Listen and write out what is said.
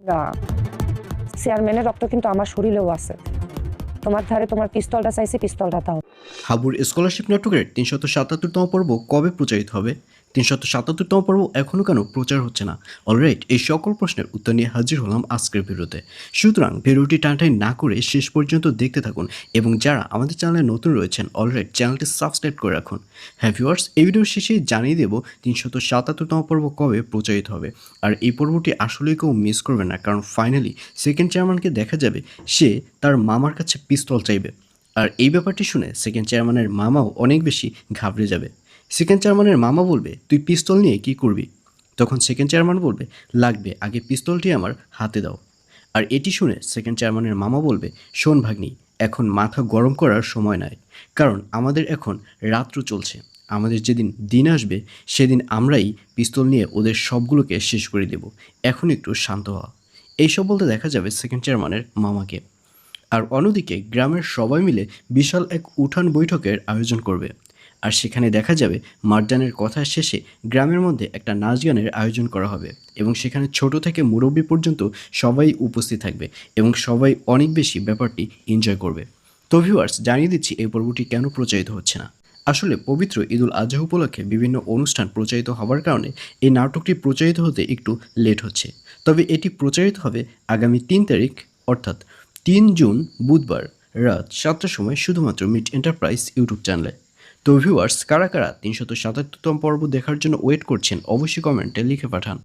না, চেয়ারম্যানের রক্ত কিন্তু আমার শরীরেও আছে। তোমার ধারে তোমার পিস্তলটা চাইছি, পিস্তলটা দাও। হাবুর স্কলারশিপ নাটকের ৩৭৭তম পর্ব কবে প্রচারিত হবে? ৩৭৭তম পর্ব এখনও কেন প্রচার হচ্ছে না? অলরাইট, এই সকল প্রশ্নের উত্তর নিয়ে হাজির হলাম আজকের ভিডিওতে। সুতরাং ভিডিওটি টানটাই না করে শেষ পর্যন্ত দেখতে থাকুন এবং যারা আমাদের চ্যানেলে নতুন রয়েছেন অলরাইট চ্যানেলটি সাবস্ক্রাইব করে রাখুন। হ্যাঁ ভিউয়ার্স, এই ভিডিওর শেষে জানিয়ে দেব ৩৭৭তম পর্ব কবে প্রচারিত হবে। আর এই পর্বটি আসলেই কেউ মিস করবে না, কারণ ফাইনালি সেকেন্ড চেয়ারম্যানকে দেখা যাবে সে তার মামার কাছে পিস্তল চাইবে। আর এই ব্যাপারটি শুনে সেকেন্ড চেয়ারম্যানের মামাও অনেক বেশি ঘাবড়ে যাবে। সেকেন্ড চেয়ারম্যানের মামা বলবে, তুই পিস্তল নিয়ে কি করবি? তখন সেকেন্ড চেয়ারম্যান বলবে, লাগবে, আগে পিস্তলটি আমার হাতে দাও। আর এটি শুনে সেকেন্ড চেয়ারম্যানের মামা বলবে, শোন ভাগ্নি, এখন মাথা গরম করার সময় নয়, কারণ আমাদের এখন রাত্র চলছে। আমাদের যেদিন দিন আসবে সেদিন আমরাই পিস্তল নিয়ে ওদের সবগুলোকে শেষ করে দেব। এখন একটু শান্ত হওয়া। এইসব বলতে দেখা যাবে সেকেন্ড চেয়ারম্যানের মামাকে। আর অন্যদিকে গ্রামের সবাই মিলে বিশাল এক উঠান বৈঠকের আয়োজন করবে। আর সেখানে দেখা যাবে মারজানের কথা শেষে গ্রামের মধ্যে একটা নাচ গানের আয়োজন করা হবে এবং সেখানে ছোট থেকে মুরব্বী পর্যন্ত সবাই উপস্থিত থাকবে এবং সবাই অনেক বেশি ব্যাপারটি এনজয় করবে। তো ভিউয়ার্স, জানিয়ে দিচ্ছি এই পর্বটি কেন প্রচারিত হচ্ছে না। আসলে পবিত্র ঈদুল আজহা উপলক্ষে বিভিন্ন অনুষ্ঠান প্রচারিত হওয়ার কারণে এই নাটকটি প্রচারিত হতে একটু লেট হচ্ছে। তবে এটি প্রচারিত হবে আগামী ৩ তারিখ, অর্থাৎ ৩ জুন বুধবার রাত ৭টার সময় শুধুমাত্র মিট এন্টারপ্রাইজ ইউটিউব চ্যানেলে। তো ভিউয়ার্স, কারা কারা ৩৭৭তম পর্ব দেখার জন্য ওয়েট করছেন অবশ্যই কমেন্টে লিখে পাঠান।